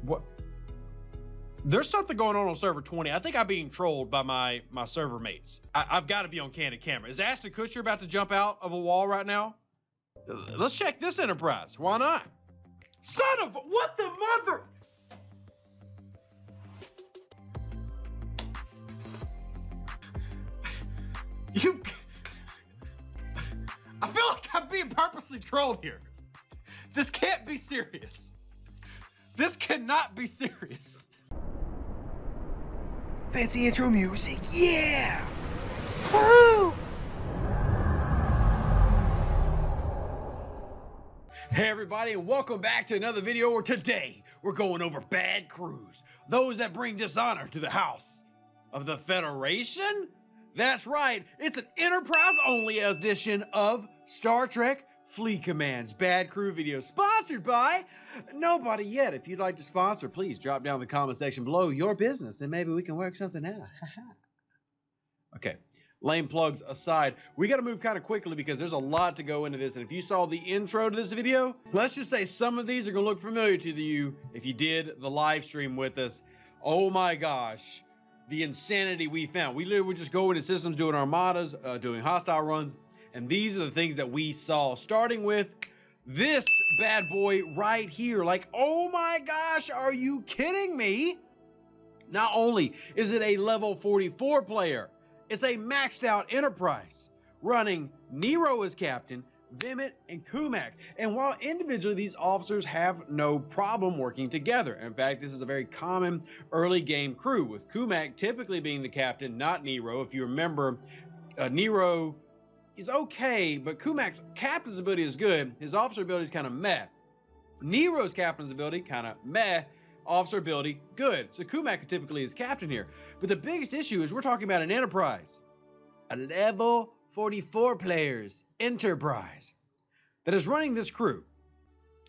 What? There's something going on server 20. I think I'm being trolled by my server mates. I've got to be on candid camera. Is Ashton Kutcher about to jump out of a wall right now? Let's check this Enterprise. Why not? Son of what the mother? I feel like I'm being purposely trolled here. This can't be serious. This cannot be serious. Fancy intro music, yeah! Woo! Hey everybody, and welcome back to another video where today we're going over bad crews. Those that bring dishonor to the house of the Federation? That's right, it's an Enterprise-only edition of Star Trek Fleet Command's Bad Crew video, sponsored by nobody yet. If you'd like to sponsor, please drop down in the comment section below your business, then maybe we can work something out. Okay, lame plugs aside, we got to move kind of quickly because there's a lot to go into this, and if you saw the intro to this video, let's just say some of these are going to look familiar to you if you did the live stream with us. Oh my gosh, the insanity we found. We literally would just go into systems, doing armadas, doing hostile runs, and these are the things that we saw, starting with this bad boy right here. Like, oh my gosh, are you kidding me? Not only is it a level 44 player, it's a maxed out Enterprise running Nero as captain, Vimit and Kumak. And while individually these officers have no problem working together. In fact, this is a very common early game crew, with Kumak typically being the captain, not Nero. If you remember, Nero is okay, but Kumak's captain's ability is good. His officer ability is kind of meh. Nero's captain's ability, kind of meh. Officer ability, good. So Kumak typically is captain here. But the biggest issue is we're talking about an Enterprise. A level 44 players Enterprise that is running this crew.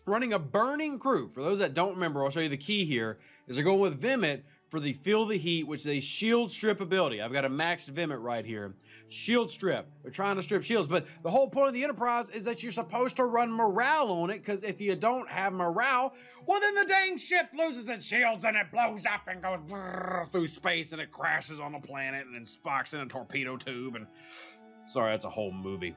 Running a burning crew. For those that don't remember, I'll show you the key here. Is they're going with Vimit for the Feel the Heat, which is a shield strip ability. I've got a maxed Vimit right here. Shield strip. They're trying to strip shields, but the whole point of the Enterprise is that you're supposed to run morale on it, because if you don't have morale, well then the dang ship loses its shields and it blows up and goes through space and it crashes on the planet and then Spock's in a torpedo tube and... Sorry, that's a whole movie.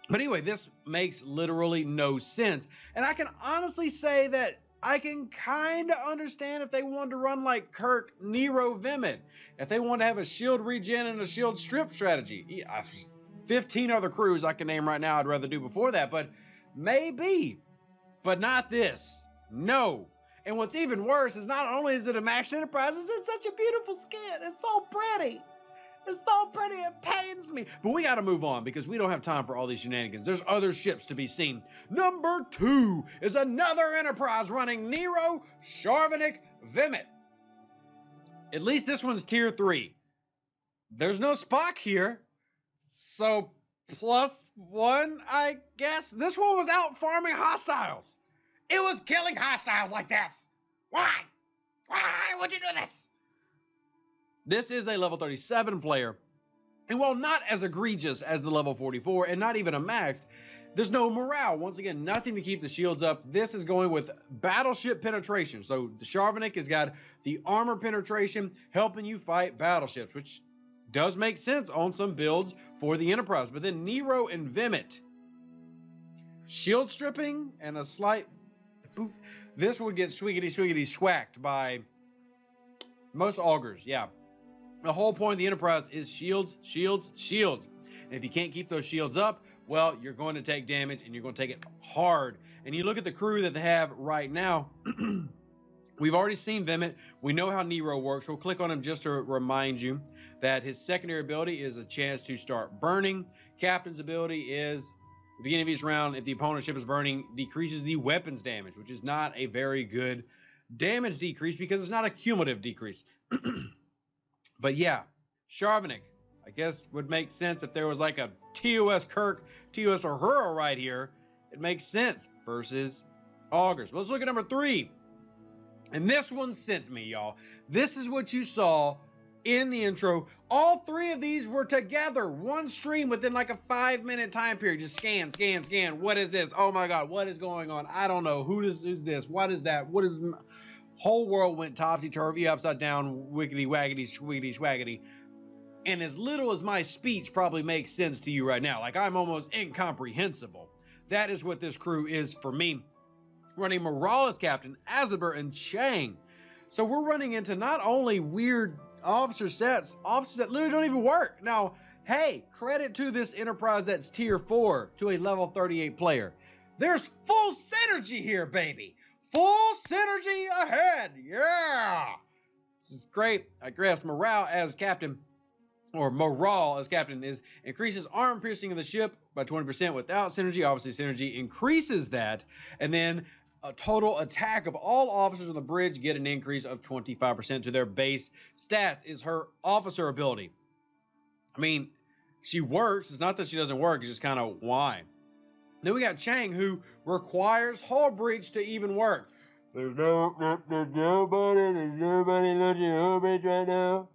But anyway, this makes literally no sense. And I can honestly say that I can kind of understand if they wanted to run like Kirk, Nero, Vimit. If they wanted to have a shield regen and a shield strip strategy. 15 other crews I can name right now I'd rather do before that, but maybe. But not this. No. And what's even worse is not only is it a max Enterprise, it's such a beautiful skin. It's so pretty. It's so pretty, it pains me. But we got to move on because we don't have time for all these shenanigans. There's other ships to be seen. Number 2 is another Enterprise running Nero, Sharvanik, Vimit. At least this one's tier 3. There's no Spock here. So +1, I guess. This one was out farming hostiles. It was killing hostiles like this. Why? Why would you do this? This is a level 37 player, and while not as egregious as the level 44 and not even a maxed, there's no morale. Once again, nothing to keep the shields up. This is going with battleship penetration. So the Sharvanik has got the armor penetration helping you fight battleships, which does make sense on some builds for the Enterprise. But then Nero and Vimit, shield stripping and a slight poof. This would get swiggity swacked by most augurs, yeah. The whole point of the Enterprise is shields, shields, shields. And if you can't keep those shields up, well, you're going to take damage and you're going to take it hard. And you look at the crew that they have right now. We've already seen Vimit. We know how Nero works. We'll click on him just to remind you that his secondary ability is a chance to start burning. Captain's ability is, at the beginning of each round, if the opponent's ship is burning, decreases the weapons damage, which is not a very good damage decrease because it's not a cumulative decrease. But yeah, Sharvanik, I guess would make sense if there was like a TOS Kirk, TOS Uhura right here. It makes sense versus augurs. But let's look at number 3. And this one sent me, y'all. This is what you saw in the intro. All 3 of these were together. One stream within like a 5-minute time period. Just scan, scan, scan. What is this? Oh my God, what is going on? I don't know. Who's this? What is that? What is... Whole world went topsy-turvy, upside down, wiggity-waggity, schwiggity-schwaggity. And as little as my speech probably makes sense to you right now, like I'm almost incomprehensible, that is what this crew is for me. Running Morales captain, Azabur, and Chang. So we're running into not only weird officer sets, officers that literally don't even work. Now, hey, credit to this Enterprise that's tier 4 to a level 38 player. There's full synergy here, baby. Full synergy ahead. Yeah. This is great. I guess morale as captain, or morale as captain, is increases armor piercing of the ship by 20% without synergy. Obviously, synergy increases that. And then a total attack of all officers on the bridge get an increase of 25% to their base stats is her officer ability. I mean, she works. It's not that she doesn't work. It's just kind of why. Then we got Chang, who requires hull breach to even work. There's nobody launching hull breach right now.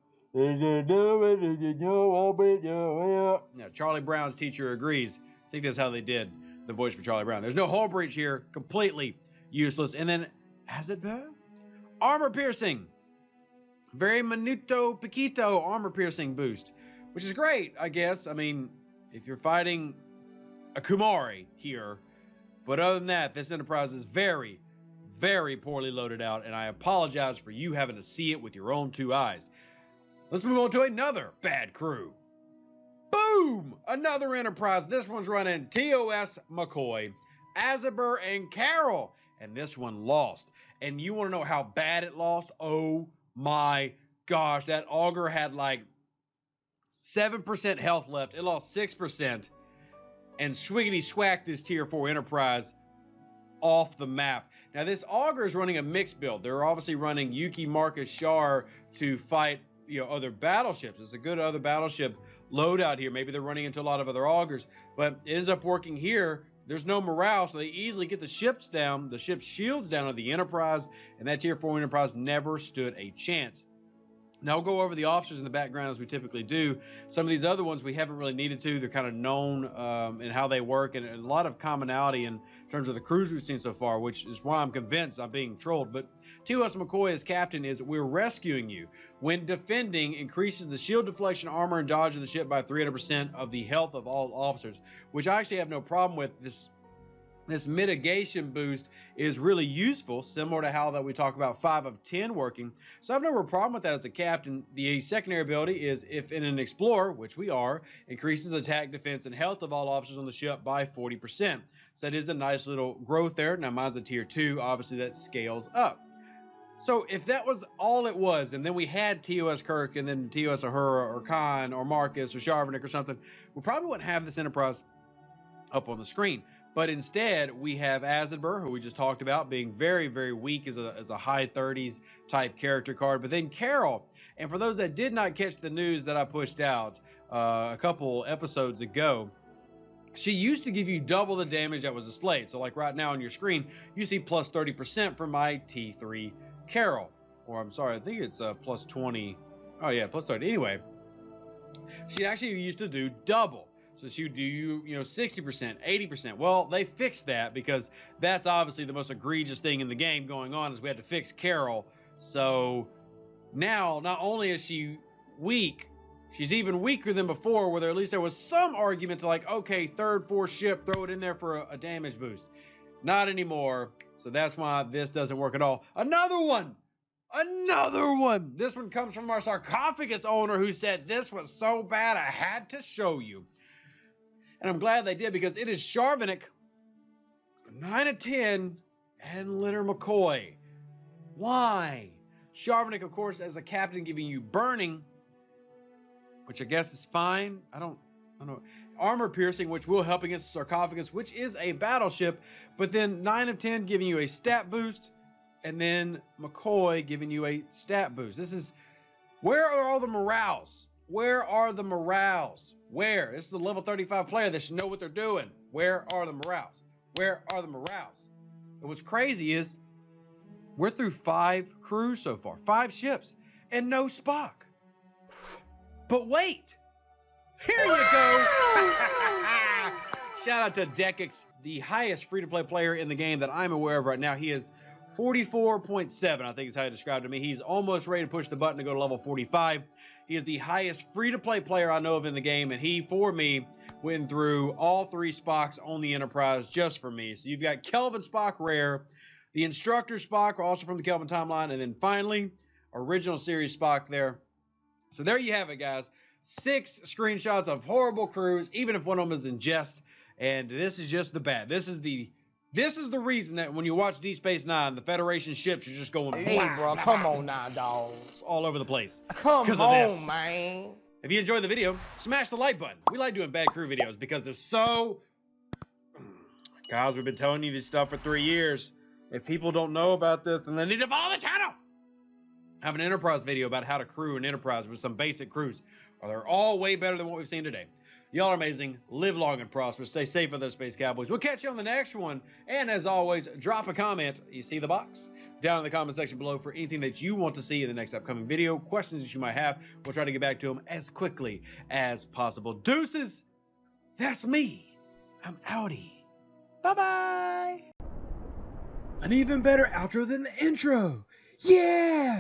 Yeah, Charlie Brown's teacher agrees. I think that's how they did the voice for Charlie Brown. There's no hull breach here. Completely useless. And then, has it been? Armor piercing. Very minuto piquito armor piercing boost, which is great, I guess. I mean, if you're fighting a Kumari here. But other than that, this Enterprise is very, very poorly loaded out, and I apologize for you having to see it with your own 2 eyes. Let's move on to another bad crew. Boom! Another Enterprise. This one's running TOS McCoy, Azabur, and Carol. And this one lost. And you want to know how bad it lost? Oh my gosh. That auger had like 7% health left. It lost 6%. And swiggity swacked this tier 4 Enterprise off the map. Now this auger is running a mixed build. They're obviously running Yuki, Marcus, Shar to fight, you know, other battleships. It's a good other battleship loadout here. Maybe they're running into a lot of other augers, but it ends up working here. There's no morale, so they easily get the ships down, the ship's shields down on the Enterprise, and that tier 4 Enterprise never stood a chance. Now we'll go over the officers in the background as we typically do. Some of these other ones we haven't really needed to. They're kind of known in how they work, and a lot of commonality in terms of the crews we've seen so far, which is why I'm convinced I'm being trolled. But TOS McCoy as captain is we're rescuing you. When defending, increases the shield deflection, armor, and dodge of the ship by 300% of the health of all officers, which I actually have no problem with. This mitigation boost is really useful, similar to how that we talk about 5 of 10 working. So I have no real problem with that as a captain. The secondary ability is if in an explorer, which we are, increases attack, defense, and health of all officers on the ship by 40%. So that is a nice little growth there. Now mine's a tier 2. Obviously that scales up. So if that was all it was, and then we had TOS Kirk and then TOS Uhura or Khan or Marcus or Sharvanik or something, we probably wouldn't have this Enterprise up on the screen. But instead, we have Azabur, who we just talked about, being very, very weak as a high 30s type character card. But then Carol, and for those that did not catch the news that I pushed out a couple episodes ago, she used to give you double the damage that was displayed. So like right now on your screen, you see plus 30% for my T3 Carol. Or I'm sorry, I think it's plus 20. Oh yeah, plus 30. Anyway, she actually used to do double. So she would do, you know, 60%, 80%. Well, they fixed that because that's obviously the most egregious thing in the game going on is we had to fix Carol. So now, not only is she weak, she's even weaker than before, where at least there was some argument to like, okay, 3rd, 4th ship, throw it in there for a damage boost. Not anymore. So that's why this doesn't work at all. Another one. Another one. This one comes from our sarcophagus owner who said this was so bad I had to show you. And I'm glad they did because it is Sharvanik, 9 of 10, and Leonard McCoy. Why? Sharvanik, of course, as a captain giving you burning, which I guess is fine. I don't know. Armor piercing, which will help against the sarcophagus, which is a battleship. But then 9 of 10 giving you a stat boost. And then McCoy giving you a stat boost. This is, where are all the morales? Where are the morales? Where? This is a level 35 player that should know what they're doing. Where are the morales? Where are the morales? And what's crazy is we're through 5 crews so far, 5 ships, and no Spock. But wait, here you go. Shout out to Deckix, the highest free-to-play player in the game that I'm aware of right now. He is 44.7, I think is how he described it to me. He's almost ready to push the button to go to level 45. He is the highest free-to-play player I know of in the game, and he, for me, went through all 3 Spocks on the Enterprise just for me. So you've got Kelvin Spock Rare, the Instructor Spock, also from the Kelvin timeline, and then finally, original series Spock there. So there you have it, guys. 6 screenshots of horrible crews, even if one of them is in jest. And this is just the bad. This is the reason that when you watch Deep Space Nine, the Federation ships are just going hey, bro, come on now, dog. all over the place. Come on, man. If you enjoyed the video, smash the like button. We like doing bad crew videos because they're so... Guys, we've been telling you this stuff for 3 years. If people don't know about this, then they need to follow the channel. I have an Enterprise video about how to crew an Enterprise with some basic crews. They're all way better than what we've seen today. Y'all are amazing. Live long and prosper. Stay safe with those Space Cowboys. We'll catch you on the next one. And as always, drop a comment. You see the box down in the comment section below for anything that you want to see in the next upcoming video. Questions that you might have. We'll try to get back to them as quickly as possible. Deuces, that's me. I'm outie. Bye-bye. An even better outro than the intro. Yeah!